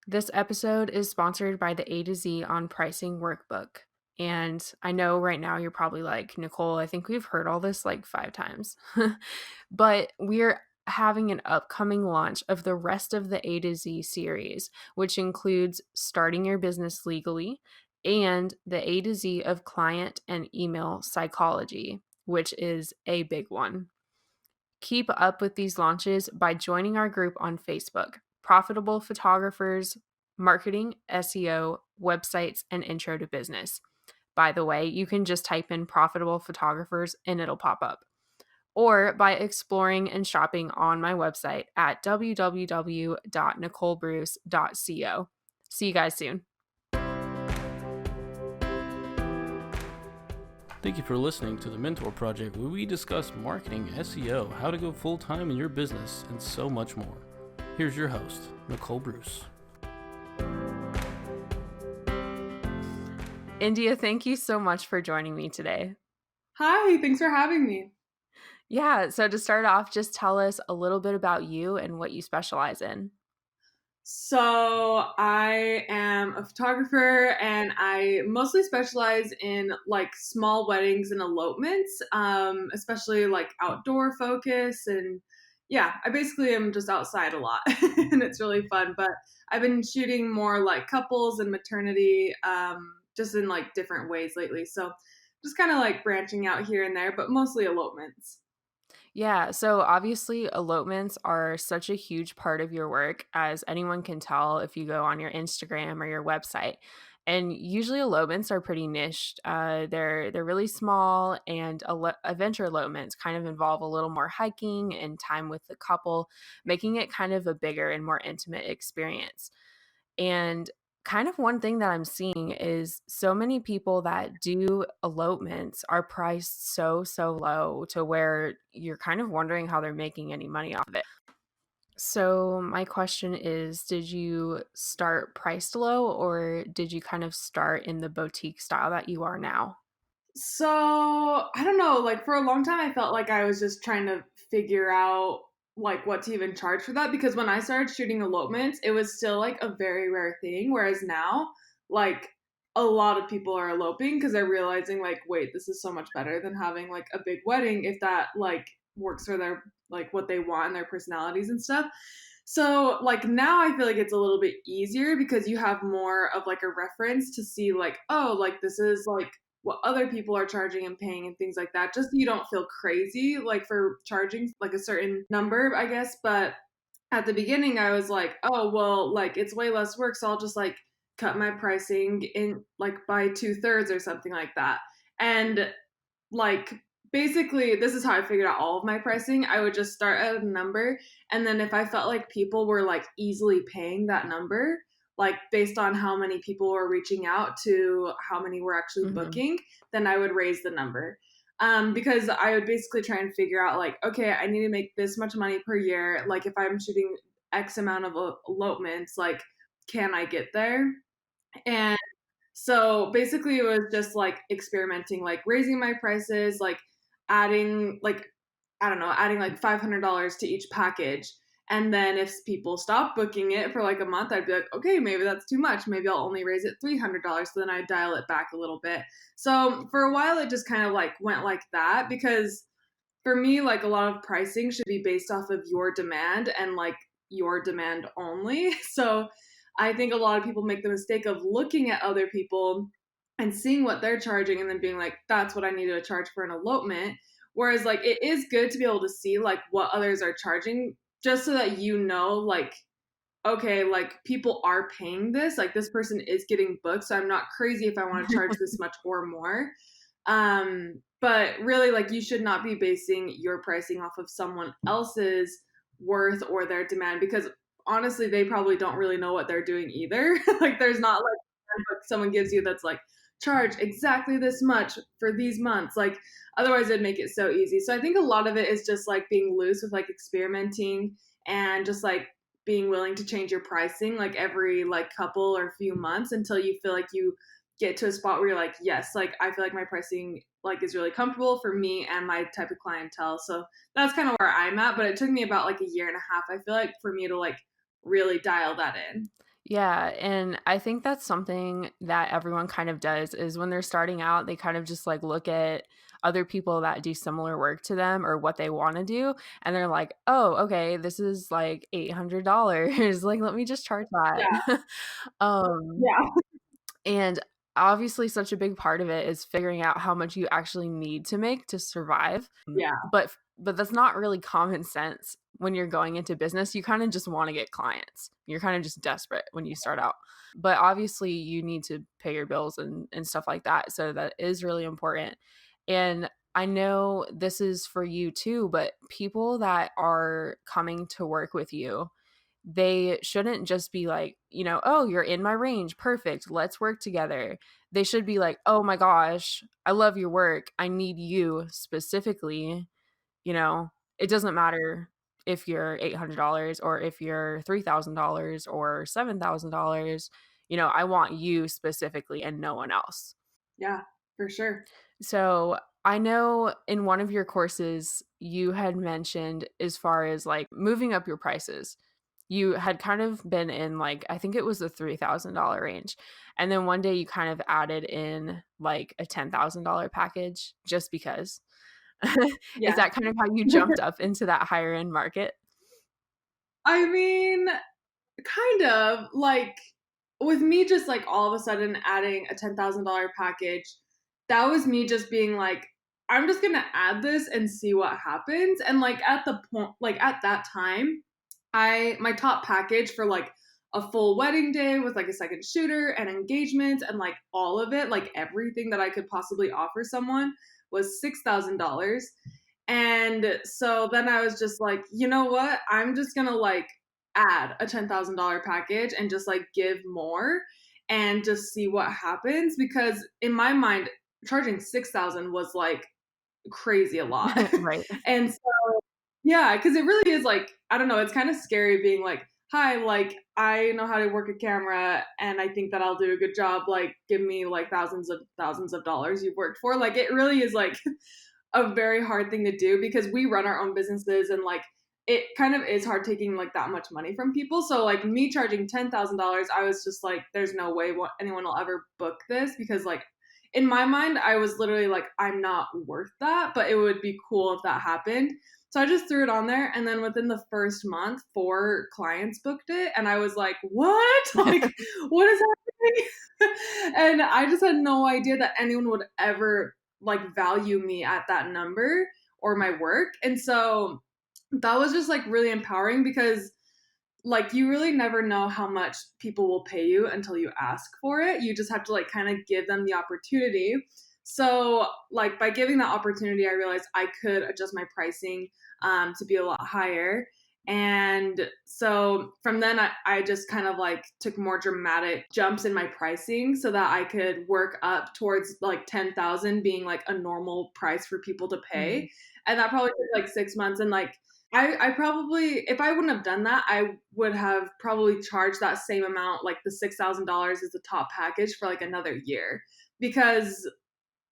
This episode is sponsored by the A to Z on Pricing Workbook. And I know right now you're probably like, Nicole, I think we've heard all this like 5 times. But we're having an upcoming launch of the rest of the A to Z series, which includes starting your business legally and the A to Z of client and email psychology, which is a big one. Keep up with these launches by joining our group on Facebook, Profitable Photographers, Marketing, SEO, Websites, and Intro to Business. By the way, you can just type in Profitable Photographers and it'll pop up. Or by exploring and shopping on my website at www.nicolebruce.co. See you guys soon. Thank you for listening to the Mentor Project, where we discuss marketing, SEO, how to go full-time in your business, and so much more. Here's your host, Nicole Bruce. India, thank you so much for joining me today. Hi, thanks for having me. Yeah, so to start off, just tell us a little bit about you and what you specialize in. So I am a photographer and I mostly specialize in like small weddings and elopements, especially like outdoor focus. And yeah, I basically am just outside a lot and it's really fun. But I've been shooting more like couples and maternity, just in like different ways lately. So just kind of like branching out here and there, but mostly elopements. Yeah, so obviously elopements are such a huge part of your work, as anyone can tell if you go on your Instagram or your website. And usually elopements are pretty niched. They're really small, and adventure elopements kind of involve a little more hiking and time with the couple, making it kind of a bigger and more intimate experience. And kind of one thing that I'm seeing is so many people that do elopements are priced so low to where you're kind of wondering how they're making any money off of it. So my question is, did you start priced low or did you kind of start in the boutique style that you are now? So I don't know, like for a long time I felt like I was just trying to figure out like what to even charge for that because when I started shooting elopements, it was still like a very rare thing. Whereas now, like a lot of people are eloping because they're realizing like, wait, this is so much better than having like a big wedding if that like works for their like what they want and their personalities and stuff. So like now I feel like it's a little bit easier because you have more of like a reference to see like, oh, like this is like what other people are charging and paying and things like that, just so you don't feel crazy like for charging like a certain number, I guess. But at the beginning I was like, oh well, like it's way less work, so I'll just like cut my pricing in like by 2/3 or something like that. And like basically this is how I figured out all of my pricing. I would just start at a number, and then if I felt like people were like easily paying that number, like based on how many people were reaching out to how many were actually Mm-hmm. booking, then I would raise the number. Because I would basically try and figure out like, okay, I need to make this much money per year. Like if I'm shooting X amount of elopements, like can I get there? And so basically, it was just like experimenting, like raising my prices, like adding, like, I don't know, adding like $500 to each package. And then if people stop booking it for like a month, I'd be like, okay, maybe that's too much. Maybe I'll only raise it $300. So then I dial it back a little bit. So for a while, it just kind of like went like that because for me, like a lot of pricing should be based off of your demand and like your demand only. So I think a lot of people make the mistake of looking at other people and seeing what they're charging and then being like, that's what I need to charge for an elopement. Whereas like it is good to be able to see like what others are charging just so that you know like okay, like people are paying this, like this person is getting booked, so I'm not crazy if I want to charge this much or more. But really, like you should not be basing your pricing off of someone else's worth or their demand because honestly, they probably don't really know what they're doing either. Like there's not like a book someone gives you that's like charge exactly this much for these months. Like otherwise it'd make it so easy. So I think a lot of it is just like being loose with like experimenting and just like being willing to change your pricing like every like couple or few months until you feel like you get to a spot where you're like, yes, like I feel like my pricing like is really comfortable for me and my type of clientele. So that's kind of where I'm at. But it took me about like a year and a half, I feel like, for me to like really dial that in. Yeah, and I think that's something that everyone kind of does is when they're starting out, they kind of just like look at other people that do similar work to them or what they want to do, and they're like, "Oh, okay, this is like $800. Like, let me just charge Yeah, that." um, yeah, and obviously, such a big part of it is figuring out how much you actually need to make to survive. yeah, But that's not really common sense when you're going into business. You kind of just want to get clients. You're kind of just desperate when you start out. But obviously, you need to pay your bills and stuff like that. So that is really important. And I know this is for you too, but people that are coming to work with you, they shouldn't just be like, "Oh, you're in my range. Perfect. Let's work together." They should be like, "Oh my gosh, I love your work. I need you specifically." You know, it doesn't matter if you're $800 or if you're $3,000 or $7,000. I want you specifically and no one else. yeah, for sure. So I know in one of your courses, you had mentioned as far as like moving up your prices. You had kind of been in like, I think it was the $3,000 range. And then one day you kind of added in like a $10,000 package just because. Is Yeah. that kind of how you jumped up into that higher end market? I mean, kind of like with me just like all of a sudden adding a $10,000 package, that was me just being like, I'm just gonna add this and see what happens. And like at the point, like at that time, my top package for like a full wedding day with like a second shooter and engagements and like all of it, like everything that I could possibly offer someone was $6,000. And so then I was just like, you know what? I'm just gonna like add a $10,000 package and just like give more and just see what happens because in my mind charging 6,000 was like crazy a lot. Right. And so yeah, cuz it really is like I don't know, it's kind of scary being like, "Hi, like I know how to work a camera and I think that I'll do a good job. Like give me like thousands of dollars you've worked for." Like it really is like a very hard thing to do because we run our own businesses and like it kind of is hard taking like that much money from people. So like me charging $10,000, I was just like, there's no way anyone will ever book this because like in my mind, I was literally like, I'm not worth that, but it would be cool if that happened. So I just threw it on there, and then within the first month, 4 clients booked it, and I was like, "What? Like, what is happening?" And I just had no idea that anyone would ever like value me at that number or my work. And so that was just like really empowering because like you really never know how much people will pay you until you ask for it. You just have to like kind of give them the opportunity. So like by giving that opportunity, I realized I could adjust my pricing to be a lot higher. And so from then I just kind of like took more dramatic jumps in my pricing so that I could work up towards like 10,000 being like a normal price for people to Mhm. pay. And that probably took like 6 months. And like I probably, if I wouldn't have done that, I would have probably charged that same amount, like the $6,000 as the top package for like another year, because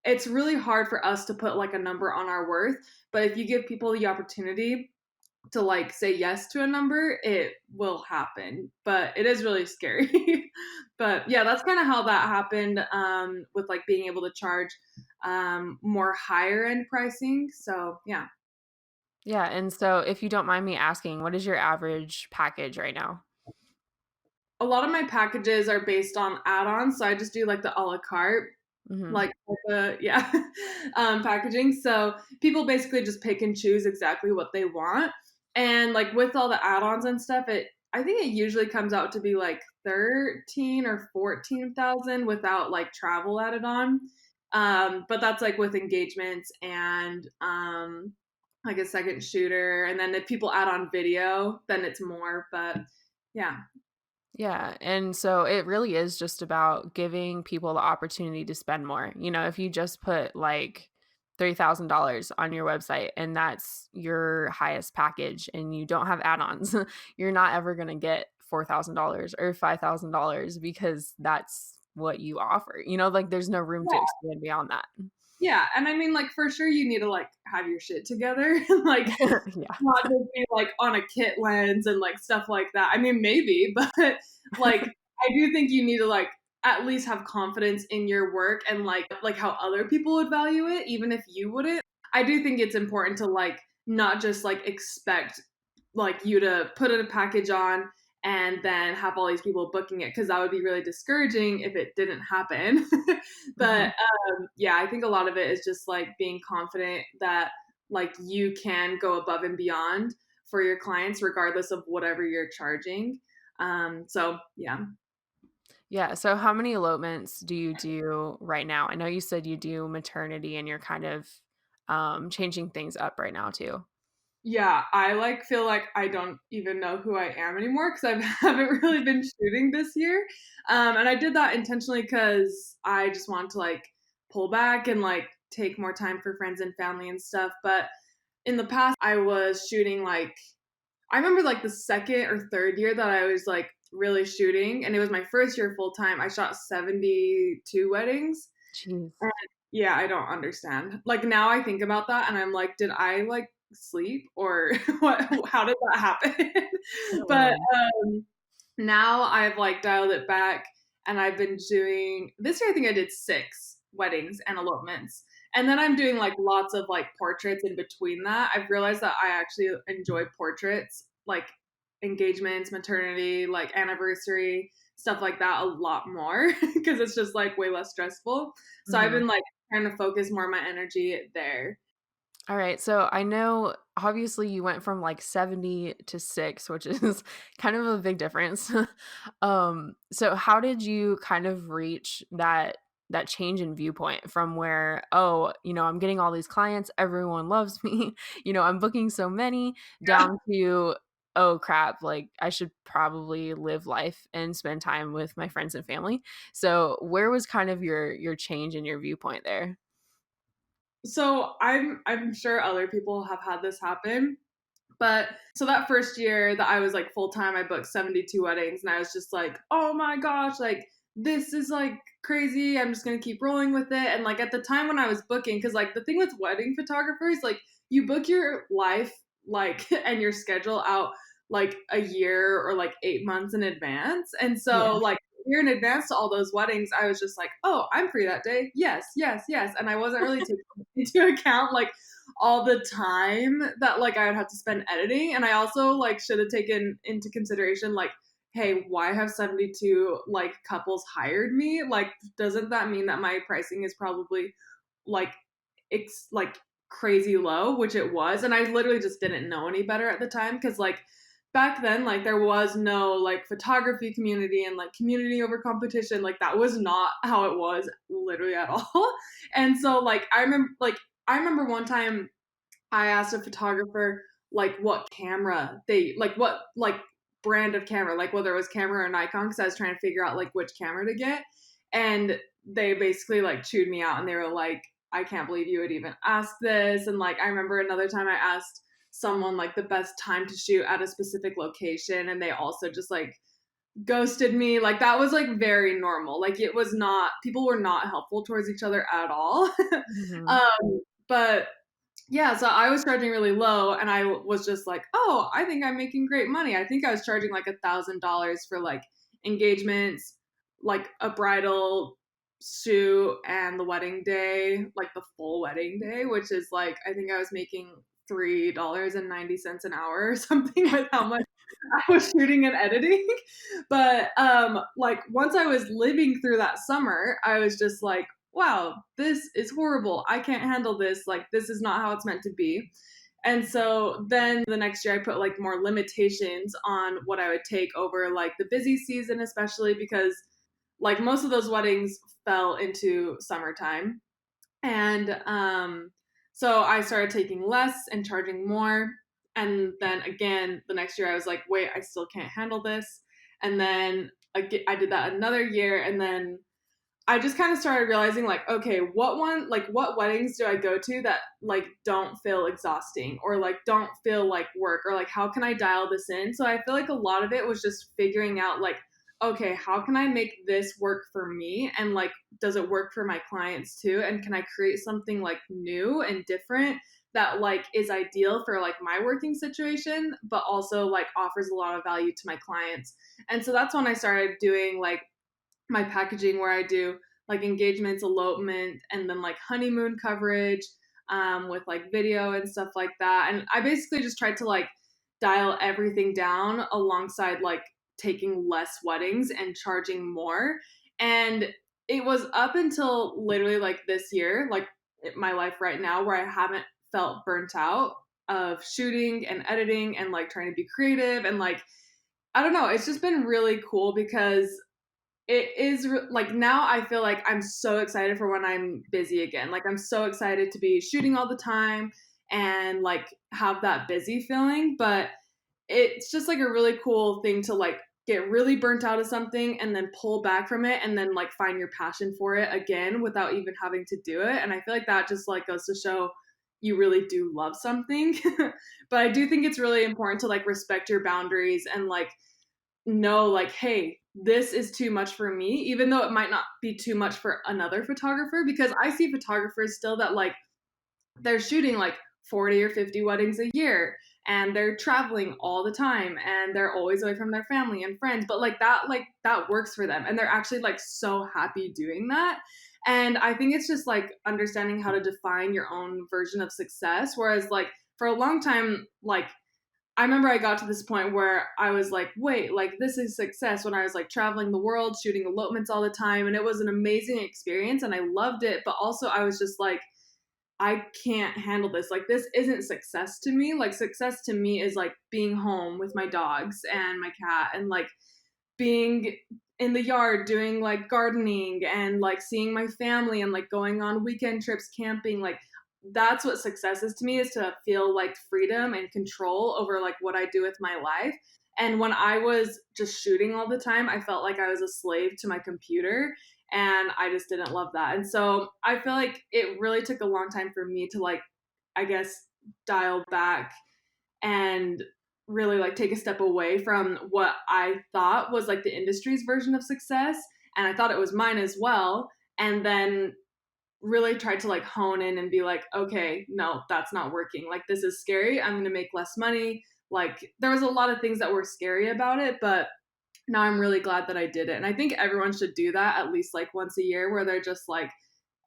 it's really hard for us to put like a number on our worth. But if you give people the opportunity to like say yes to a number, it will happen. But it is really scary. But yeah, that's kind of how that happened with like being able to charge more higher end pricing. So yeah. Yeah, and so if you don't mind me asking, what is your average package right now? A lot of my packages are based on add-ons, so I just do like the a la carte, Mhm. like the yeah, packaging. So people basically just pick and choose exactly what they want, and like with all the add-ons and stuff, it I think it usually comes out to be like 13 or 14,000 without like travel added on. But that's like with engagements and like a second shooter, and then if people add on video, then it's more. But yeah. Yeah, and so it really is just about giving people the opportunity to spend more. If you just put like $3,000 on your website and that's your highest package and you don't have add-ons, you're not ever going to get $4,000 or $5,000 because that's what you offer. Like there's no room to expand beyond that. Yeah, and I mean, like, for sure you need to, like, have your shit together, like, Yeah. not just be, like, on a kit lens and, like, stuff like that. I mean, maybe, but, like, I do think you need to like at least have confidence in your work and like how other people would value it, even if you wouldn't. I do think it's important to like not just like expect like you to put a package on and then have all these people booking it, because that would be really discouraging if it didn't happen. But Mhm. yeah, I think a lot of it is just like being confident that like you can go above and beyond for your clients regardless of whatever you're charging. So yeah. Yeah, so how many elopements do you do right now? I know you said you do maternity and you're kind of, changing things up right now too. Yeah, I like feel like I don't even know who I am anymore because I haven't really been shooting this year. And I did that intentionally because I just want to like pull back and like take more time for friends and family and stuff. But in the past, I was shooting like, I remember like the second or third year that I was like really shooting, and it was my first year full time. I shot 72 weddings. Jeez. And yeah, I don't understand. Like now I think about that and I'm like, did I like sleep or what? How did that happen? But Oh. now I've like dialed it back, and I've been doing this year. I think I did 6 weddings and elopements. And then I'm doing like lots of like portraits in between that. I've realized that I actually enjoy portraits, like engagements, maternity, like anniversary, stuff like that a lot more because it's just like way less stressful. So I've Mhm. been like trying to focus more of my energy there. Alright, so I know obviously you went from, like, 70 to 6, which is kind of a big difference. So how did you kind of reach that change in viewpoint from where, "Oh, I'm getting all these clients, everyone loves me, I'm booking so many," down to, "Oh, crap, like, I should probably live life and spend time with my friends and family." So where was kind of your change in your viewpoint there? So I'm sure other people have had this happen. But so that first year that I was like full time, I booked 72 weddings, and I was just like, oh my gosh, like this is like crazy. I'm just gonna keep rolling with it. And like at the time when I was booking, because like the thing with wedding photographers, like you book your life like and your schedule out like a year or like 8 months in advance. And so Yeah. like a year in advance to all those weddings, I was just like, oh, I'm free that day. Yes, yes, yes. And I wasn't really taking into account like all the time that like I would have to spend editing. And I also like should have taken into consideration like, hey, why have 72 like couples hired me? Like, doesn't that mean that my pricing is probably like it's like crazy low, which it was. And I literally just didn't know any better at the time because like back then like there was no like photography community and like community over competition. Like that was not how it was literally at all. And so like I remember one time I asked a photographer like what camera they like, what like brand of camera, like whether it was camera or Nikon, because I was trying to figure out like which camera to get. And they basically like chewed me out and they were like, I can't believe you would even ask this. And like I remember another time I asked someone like the best time to shoot at a specific location, and they also just like ghosted me. Like that was like very normal. Like it was not, people were not helpful towards each other at all. Mhm. But yeah, so I was charging really low, and I was just like, oh, I think I'm making great money. I think I was charging like $1,000 for like engagements, like a bridal shoot and the wedding day, like the full wedding day, which is like, I think I was making $3.90 an hour or something with how much I was shooting and editing. But like once I was living through that summer, I was just like, wow, this is horrible. I can't handle this. Like this is not how it's meant to be. And so then the next year I put like more limitations on what I would take over like the busy season, especially because like most of those weddings fell into summertime. And so I started taking less and charging more. And then again, the next year I was like, wait, I still can't handle this. And then I did that another year. And then I just kind of started realizing like, okay, what weddings do I go to that like don't feel exhausting or like don't feel like work, or like how can I dial this in? So I feel like a lot of it was just figuring out like, okay, how can I make this work for me? And like, does it work for my clients too? And can I create something like new and different that like is ideal for like my working situation, but also like offers a lot of value to my clients? And so that's when I started doing like my packaging where I do like engagements, elopement, and then like honeymoon coverage with like video and stuff like that. And I basically just tried to like dial everything down alongside like taking less weddings and charging more. And it was up until literally like this year, like my life right now, where I haven't felt burnt out of shooting and editing and like trying to be creative and like I don't know, it's just been really cool because it is like now I feel like I'm so excited for when I'm busy again. Like I'm so excited to be shooting all the time and like have that busy feeling, but it's just like a really cool thing to like get really burnt out of something and then pull back from it and then like find your passion for it again without even having to do it. And I feel like that just like goes to show you really do love something. But I do think it's really important to like respect your boundaries and like know like hey this is too much for me even though it might not be too much for another photographer because I see photographers still that like they're shooting like 40 or 50 weddings a year and they're traveling all the time and they're always away from their family and friends but like that works for them and they're actually like so happy doing that and I think it's just like understanding how to define your own version of success whereas like for a long time like I remember I got to this point where I was like, wait, like this is success when I was like traveling the world, shooting elopements all the time. And it was an amazing experience and I loved it. But also, I was just like, I can't handle this. Like, this isn't success to me. Like, success to me is like being home with my dogs and my cat and like being in the yard doing like gardening and like seeing my family and like going on weekend trips camping like that's what success is to me is to feel like freedom and control over like what I do with my life and when I was just shooting all the time I felt like I was a slave to my computer and I just didn't love that and so I feel like it really took a long time for me to like I guess dial back and really like take a step away from what I thought was like the industry's version of success and I thought it was mine as well and then really tried to like hone in and be like okay no that's not working like this is scary I'm going to make less money like there was a lot of things that were scary about it but now I'm really glad that I did it and I think everyone should do that at least like once a year where they're just like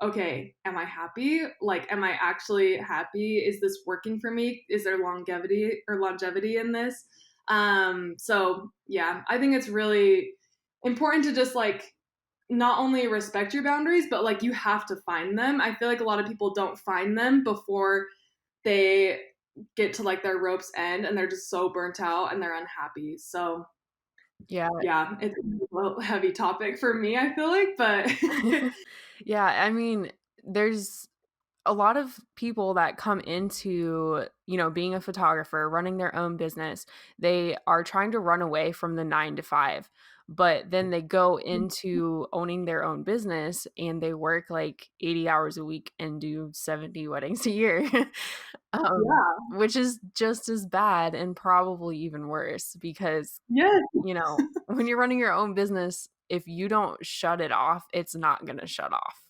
okay, am I happy? Like, am I actually happy? Is this working for me? Is there longevity in this? So yeah, I think it's really important to just like not only respect your boundaries, but like you have to find them. I feel like a lot of people don't find them before they get to like their rope's end and they're just so burnt out and they're unhappy. So Yeah. yeah, it's a heavy topic for me, I feel like, but Yeah, I mean, there's a lot of people that come into, being a photographer, running their own business, they are trying to run away from the 9 to 5, but then they go into owning their own business and they work like 80 hours a week and do 70 weddings a year, yeah. which is just as bad and probably even worse because, Yes. when you're running your own business, if you don't shut it off, it's not going to shut off.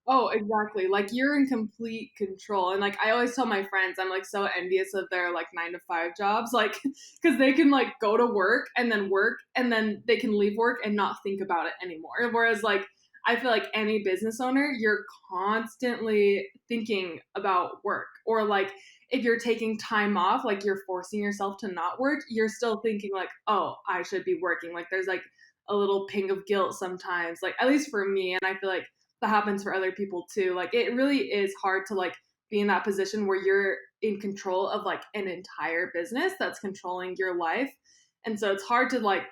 Oh, exactly. Like you're in complete control. And like I always tell my friends, I'm like so envious of their like 9 to 5 jobs, like because they can like go to work and then they can leave work and not think about it anymore. Whereas like I feel like any business owner, you're constantly thinking about work. Or like if you're taking time off, like you're forcing yourself to not work, you're still thinking like, oh, I should be working. Like there's like a little ping of guilt sometimes, like at least for me. And I feel like that happens for other people too. Like it really is hard to like be in that position where you're in control of like an entire business that's controlling your life. And so it's hard to like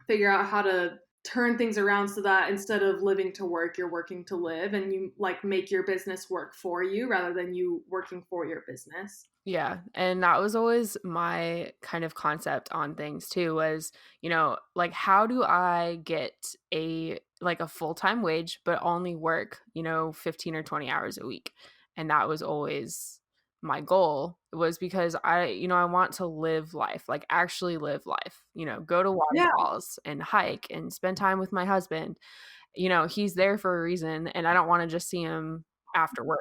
figure out how to turn things around so that instead of living to work, you're working to live and you like make your business work for you rather than you working for your business. Yeah, and that was always my kind of concept on things too was, like how do I get a full-time wage but only work, 15 or 20 hours a week. And that was always my goal was because I want to live life, like actually live life, go to Yeah. waterfalls and hike and spend time with my husband. He's there for a reason and I don't want to just see him after work.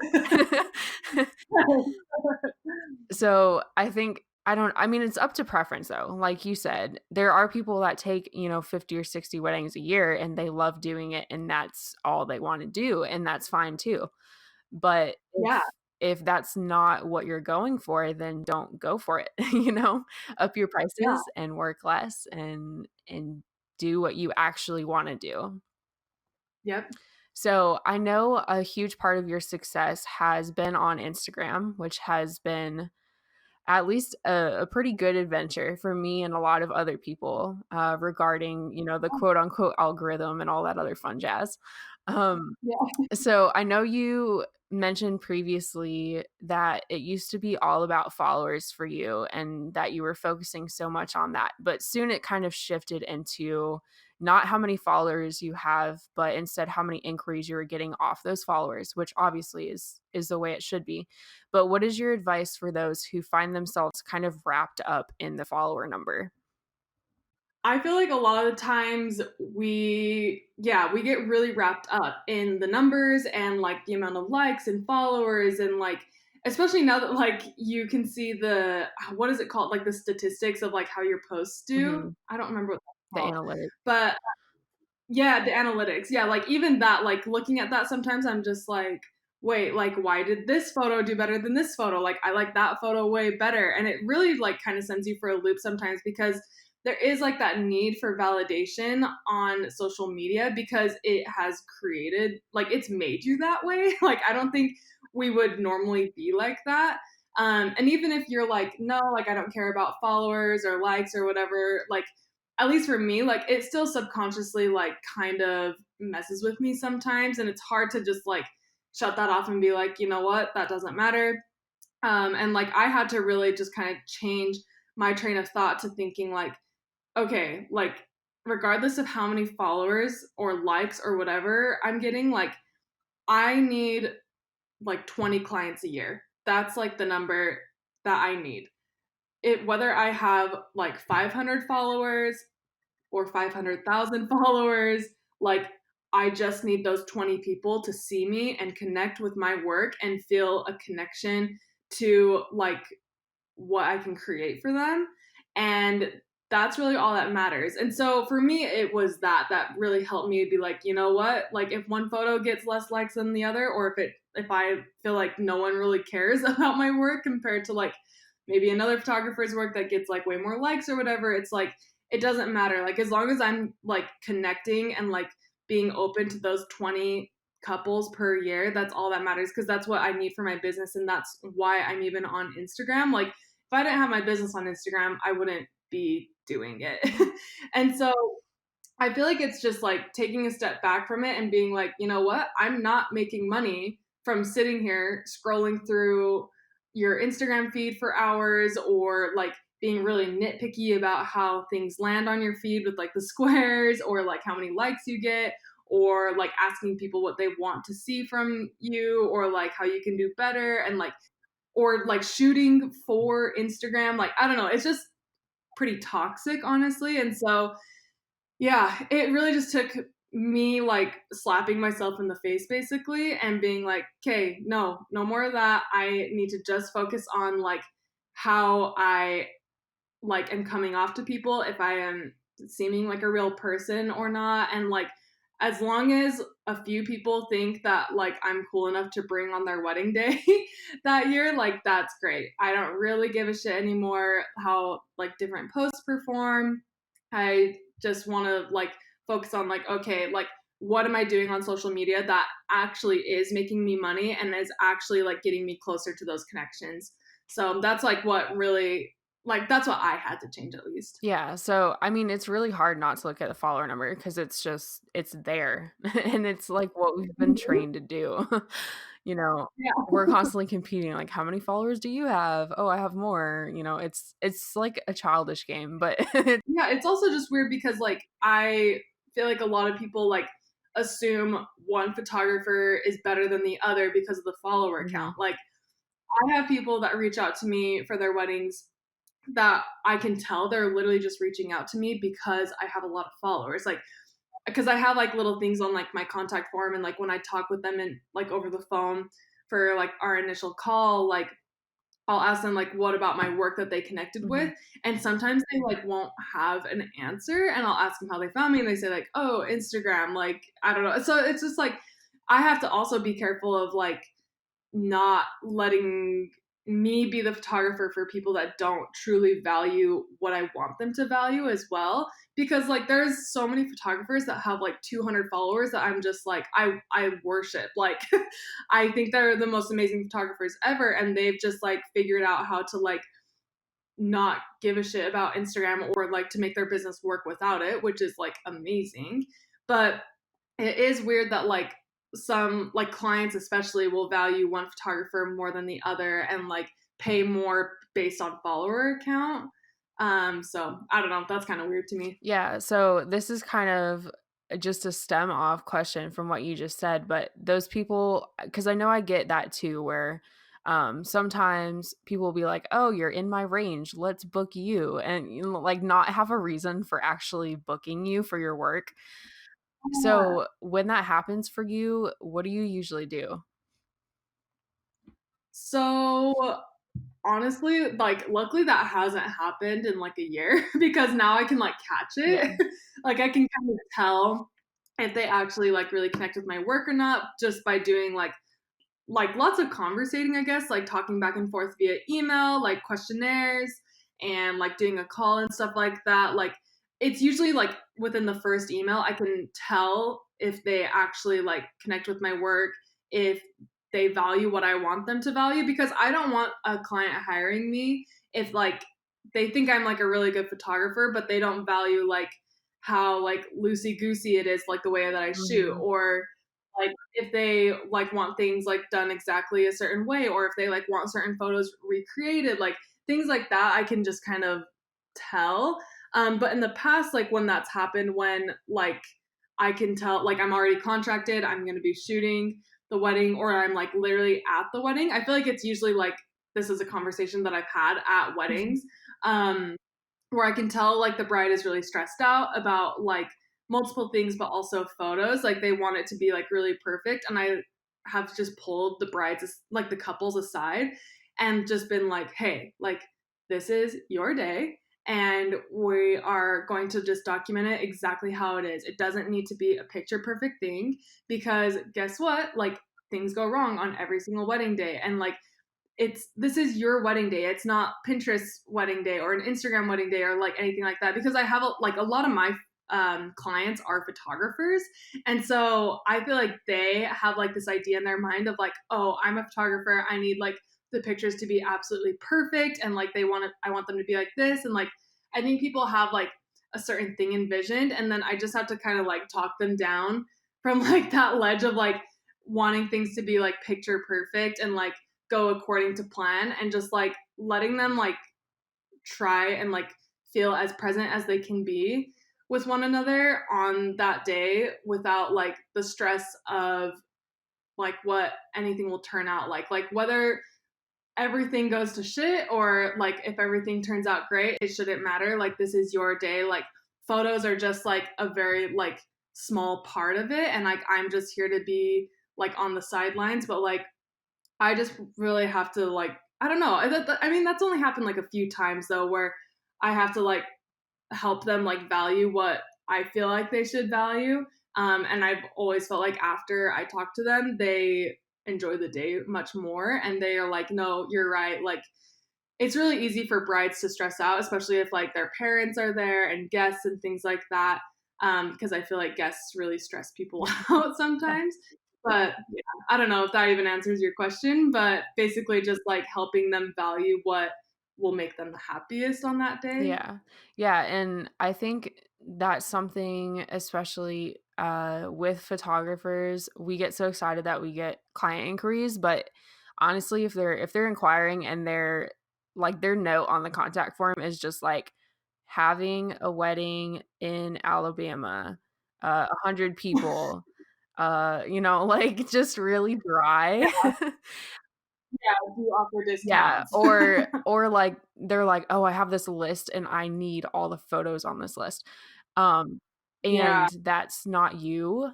So I think I mean, it's up to preference though. Like you said, there are people that take, 50 or 60 weddings a year and they love doing it and that's all they want to do. And that's fine too. But Yeah. if that's not what you're going for, then don't go for it. Up your Yeah. prices and work less and do what you actually want to do. Yep. So I know a huge part of your success has been on Instagram, which has been at least a pretty good adventure for me and a lot of other people regarding, the quote unquote algorithm and all that other fun jazz. Um, Yeah. so I know you mentioned previously that it used to be all about followers for you and that you were focusing so much on that, but soon it kind of shifted into not how many followers you have, but instead how many inquiries you were getting off those followers, which obviously is the way it should be. But what is your advice for those who find themselves kind of wrapped up in the follower number? I feel like a lot of the times we get really wrapped up in the numbers and like the amount of likes and followers and like especially now that like you can see the what is it called, like the statistics of like how your posts do. Hmm. I don't remember what The that's called. analytics. But yeah, the analytics. Yeah, like even that, like looking at that sometimes I'm just like, wait, like why did this photo do better than this photo? Like I like that photo way better. And it really like kind of sends you for a loop sometimes because there is like that need for validation on social media because it has created like it's made you that way. Like I don't think we would normally be like that. And even if you're like, no, like I don't care about followers or likes or whatever, like at least for me, like it still subconsciously like kind of messes with me sometimes, and it's hard to just like shut that off and be like, you know what, that doesn't matter. And like I had to really just kind of change my train of thought to thinking like, okay, like regardless of how many followers or likes or whatever I'm getting, like I need like 20 clients a year. That's like the number that I need. It whether I have like 500 followers or 500,000 followers. Like, I just need those 20 people to see me and connect with my work and feel a connection to like what I can create for them. And that's really all that matters. And so for me, it was that really helped me be like, you know what? Like if one photo gets less likes than the other, or if I feel like no one really cares about my work compared to like maybe another photographer's work that gets like way more likes or whatever, it's like it doesn't matter. Like as long as I'm like connecting and like being open to those 20 couples per year, that's all that matters because that's what I need for my business and that's why I'm even on Instagram. Like if I didn't have my business on Instagram, I wouldn't be doing it. And so I feel like it's just like taking a step back from it and being like, you know what? I'm not making money from sitting here scrolling through your Instagram feed for hours or like being really nitpicky about how things land on your feed with like the squares or like how many likes you get or like asking people what they want to see from you or like how you can do better and like or like shooting for Instagram. Like, I don't know, it's just pretty toxic, honestly. And so, yeah, it really just took me like slapping myself in the face basically and being like, okay, no more of that. I need to just focus on like how I like am coming off to people, if I am seeming like a real person or not. And like as long as a few people think that like I'm cool enough to bring on their wedding day that year, like that's great. I don't really give a shit anymore how like different posts perform. I just want to like focus on like, okay, like what am I doing on social media that actually is making me money and is actually like getting me closer to those connections. So that's like what really like that's what I had to change at least. Yeah, so I mean, it's really hard not to look at the follower number because it's there and it's like what we've been trained to do. You know, Yeah. we're constantly competing like how many followers do you have? Oh, I have more. It's like a childish game, but Yeah, it's also just weird because like I feel like a lot of people like assume one photographer is better than the other because of the follower count. Mhm. Like I have people that reach out to me for their weddings that I can tell they're literally just reaching out to me because I have a lot of followers. Like, because I have like little things on like my contact form, and like when I talk with them and like over the phone for like our initial call, like I'll ask them like what about my work that they connected Mm-hmm. with, and sometimes they like won't have an answer, and I'll ask them how they found me, and they say like, oh, Instagram, like I don't know. So it's just like I have to also be careful of like not letting me be the photographer for people that don't truly value what I want them to value as well. Because like there's so many photographers that have like 200 followers that I'm just like I worship. Like I think they're the most amazing photographers ever, and they've just like figured out how to like not give a shit about Instagram or like to make their business work without it, which is like amazing. But it is weird that like some like clients especially will value one photographer more than the other and like pay more based on follower count. So I don't know, that's kind of weird to me. Yeah, so this is kind of just a stem off question from what you just said, but those people, because I know I get that too, where sometimes people will be like, "Oh, you're in my range, let's book you," and you know, like not have a reason for actually booking you for your work. Yeah. So when that happens for you, what do you usually do? So honestly, like luckily that hasn't happened in like a year because now I can like catch Yeah. it. Like I can kind of tell if they actually like really connect with my work or not just by doing like lots of conversating, I guess, like talking back and forth via email, like questionnaires and like doing a call and stuff like that. Like it's usually like within the first email, I can tell if they actually like connect with my work, if they value what I want them to value, because I don't want a client hiring me if like they think I'm like a really good photographer, but they don't value like how like loosey goosey it is, like the way that I shoot, Mhm. or like if they like want things like done exactly a certain way, or if they like want certain photos recreated, like things like that I can just kind of tell. But in the past, like when that's happened, when like I can tell like I'm already contracted, I'm going to be shooting the wedding, or I'm like literally at the wedding, I feel like it's usually like this is a conversation that I've had at weddings. um where I can tell like the bride is really stressed out about like multiple things, but also photos. Like they want it to be like really perfect. And I have just pulled the brides, like the couples aside, and just been like, hey, like this is your day. And we are going to just document it exactly how it is. It doesn't need to be a picture perfect thing, because guess what? Like things go wrong on every single wedding day. And like it's this is your wedding day. It's not Pinterest wedding day or an Instagram wedding day or like anything like that. Because I have like a lot of my clients are photographers, and so I feel like they have like this idea in their mind of like, oh, I'm a photographer. I need like the pictures to be absolutely perfect, and like they want to. I want them to be like this, and like I think people have like a certain thing envisioned, and then I just have to kind of like talk them down from like that ledge of like wanting things to be like picture perfect and like go according to plan, and just like letting them like try and like feel as present as they can be with one another on that day without like the stress of like what anything will turn out like whether everything goes to shit or like if everything turns out great, it shouldn't matter. Like this is your day. Like photos are just like a very like small part of it, and like I'm just here to be like on the sidelines. But like I just really have to like I don't know. I mean that's only happened like a few times though, where I have to like help them like value what I feel like they should value. And I've always felt like after I talk to them, they enjoy the day much more, and they are like, no, you're right. Like it's really easy for brides to stress out, especially if like their parents are there and guests and things like that. Because I feel like guests really stress people out Yeah. sometimes. But yeah, I don't know if that even answers your question, but basically just like helping them value what will make them the happiest on that day. Yeah. Yeah, and I think that's something, especially with photographers, we get so excited that we get client inquiries, but honestly, if they're inquiring and they're like their note on the contact form is just like having a wedding in Alabama, 100 people, like just really dry. Yeah, do offer Yeah, discounts. or like they're like, "Oh, I have this list and I need all the photos on this list." Um, Yeah. and that's not you,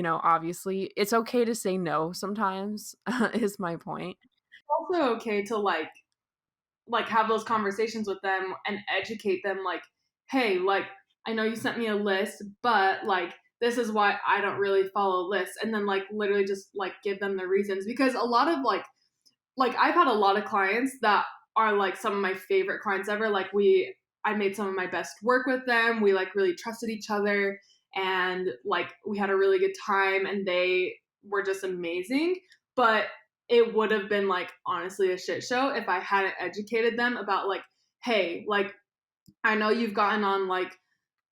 obviously. It's okay to say no sometimes, is my point. It's also okay to like have those conversations with them and educate them like, hey, like I know you sent me a list, but like this is why I don't really follow lists, and then like literally just like give them the reasons, because a lot of like I've had a lot of clients that are like some of my favorite clients ever. Like I made some of my best work with them. We like really trusted each other, and like we had a really good time, and they were just amazing. But it would have been like honestly a shit show if I hadn't educated them about like, hey, like I know you've gotten on like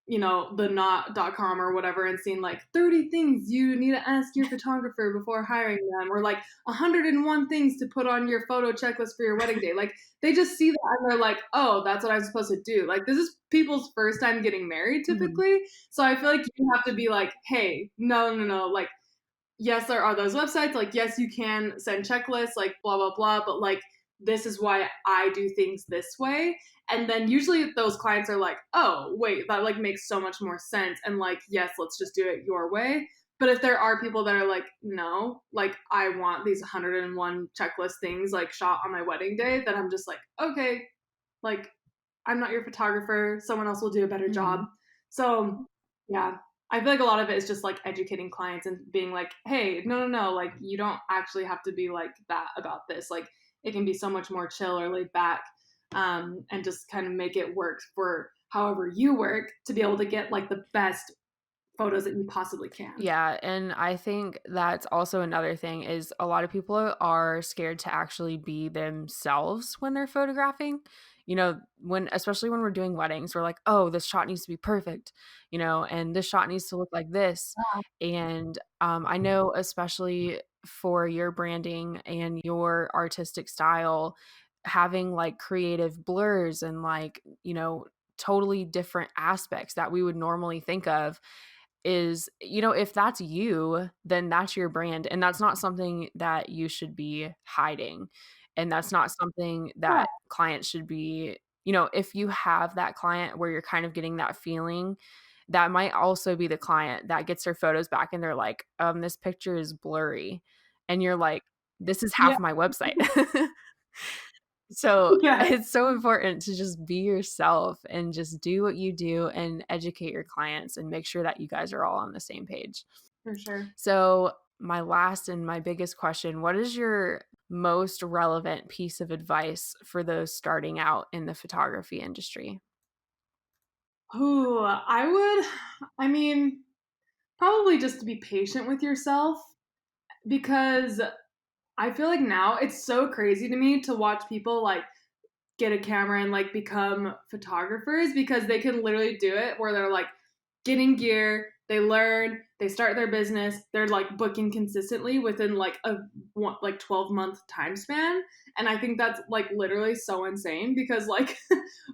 the not.com or whatever and seen like 30 things you need to ask your photographer before hiring them, or like 101 things to put on your photo checklist for your wedding day. Like they just see that and they're like, oh, that's what I'm supposed to do. Like this is people's first time getting married Mhm, typically. So I feel like you have to be like, hey, no, no, no. Like yes, there are those websites. Like, yes, you can send checklists, like blah blah blah, but like this is why I do things this way. And then usually those clients are like, oh, wait, that like makes so much more sense. And like, yes, let's just do it your way. But if there are people that are like, no, like I want these 101 checklist things like shot on my wedding day, then I'm just like, okay, like I'm not your photographer. Someone else will do a better job. mhm. So, yeah, I feel like a lot of it is just like educating clients and being like, hey, no, no, no, like you don't actually have to be like that about this. Like it can be so much more chill or laid back, and just kind of make it work for however you work to be able to get like the best photos that you possibly can. Yeah, and I think that's also another thing is a lot of people are scared to actually be themselves when they're photographing. When especially when we're doing weddings, we're like, "Oh, this shot needs to be perfect," and this shot needs to look like this. And I know especially for your branding and your artistic style, having like creative blurs and like, totally different aspects that we would normally think of is, if that's you, then that's your brand. And that's not something that you should be hiding. And that's not something Yeah, that clients should be, if you have that client where you're kind of getting that feeling, that might also be the client that gets their photos back and they're like, this picture is blurry. And you're like, this is yeah, half my website. So yes, it's so important to just be yourself and just do what you do and educate your clients and make sure that you guys are all on the same page. for sure. So, my last and my biggest question, what is your most relevant piece of advice for those starting out in the photography industry? Ooh, I mean, probably just to be patient with yourself, because I feel like now it's so crazy to me to watch people like get a camera and like become photographers, because they can literally do it where they're like getting gear, they learn, they start their business, they're like booking consistently within like a 12-month time span. And I think that's like literally so insane, because like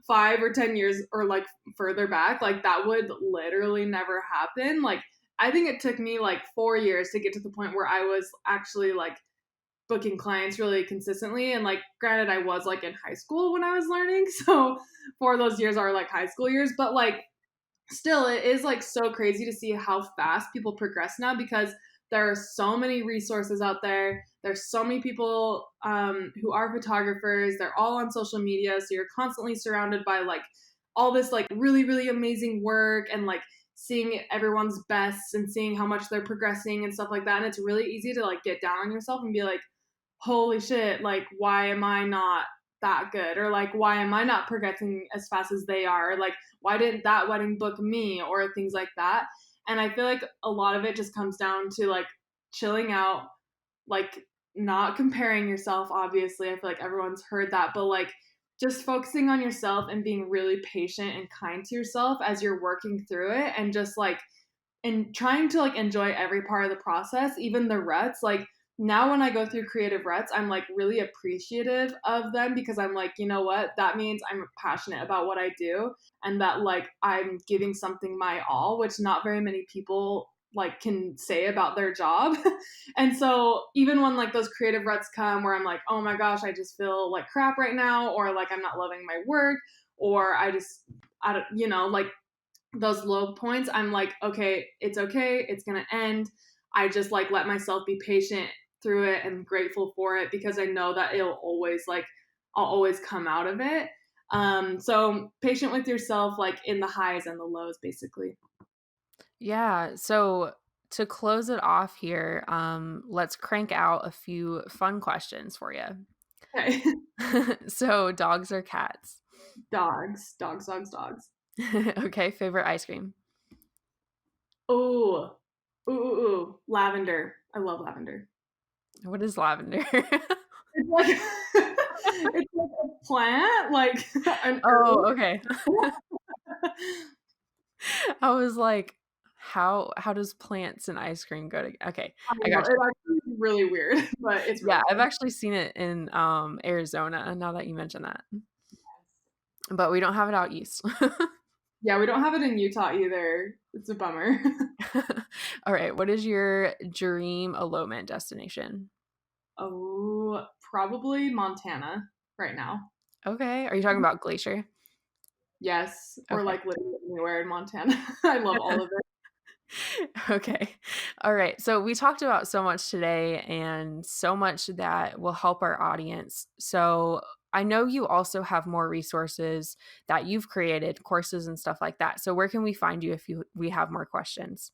5 or 10 years or like further back, like that would literally never happen. Like I think it took me like 4 years to get to the point where I was actually like booking clients really consistently. And like granted, I was like in high school when I was learning, so 4 of those years are like high school years, but like still it is like so crazy to see how fast people progress now, because there are so many resources out there. There's so many people who are photographers. They're all on social media, so you're constantly surrounded by like all this like really really amazing work, and like seeing everyone's best and seeing how much they're progressing and stuff like that. And it's really easy to like get down on yourself and be like, holy shit, like, why am I not that good? Or like, why am I not progressing as fast as they are? Or, like, why didn't that wedding book me? Or things like that. And I feel like a lot of it just comes down to like chilling out, like not comparing yourself, obviously. I feel like everyone's heard that, but like just focusing on yourself and being really patient and kind to yourself as you're working through it, and just like and trying to like enjoy every part of the process, even the ruts. Like now when I go through creative ruts, I'm like really appreciative of them, because I'm like, you know what? That means I'm passionate about what I do, and that like I'm giving something my all, which not very many people like can say about their job. And so even when like those creative ruts come where I'm like, oh my gosh, I just feel like crap right now, or like I'm not loving my work, or I don't, like those low points, I'm like, okay, it's gonna end. I just like let myself be patient through it and grateful for it because I know that I'll always come out of it. So patient with yourself, like in the highs and the lows, basically. Yeah. So to close it off here, let's crank out a few fun questions for you. Okay. So dogs or cats? Dogs, dogs, dogs, dogs. Okay. Favorite ice cream? Ooh, ooh, lavender. I love lavender. What is lavender? It's like it's like a plant, like an herb. Oh, okay. I was like, how does plants and ice cream go to okay, I I don't know. got It you. actually is really weird, but it's Yeah, really I've good. actually seen it in, Arizona, now that you mention that, but we don't have it out east. Yeah, we don't have it in Utah either. It's a bummer. Alright, what is your dream elopement destination? Oh, probably Montana right now. Okay, are you talking about Glacier? Yes, or Okay. like literally anywhere in Montana. I love all of it. Okay. All right. So we talked about so much today and so much that will help our audience. So I know you also have more resources that you've created, courses and stuff like that. So where can we find you if we have more questions?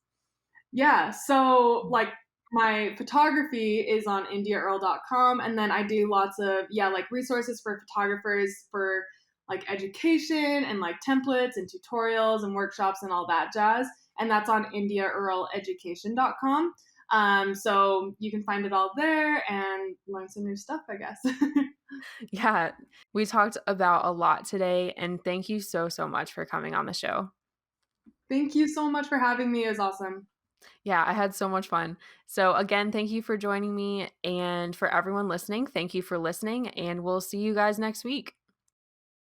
Yeah, so like my photography is on indiaearl.com, and then I do lots of like resources for photographers for like education and like templates and tutorials and workshops and all that jazz, and that's on indiaearleducation.com. So you can find it all there and learn some new stuff, I guess. Yeah, we talked about a lot today and thank you so much for coming on the show. Thank you so much for having me. It was awesome. Yeah, I had so much fun. So again, thank you for joining me and for everyone listening, thank you for listening and we'll see you guys next week.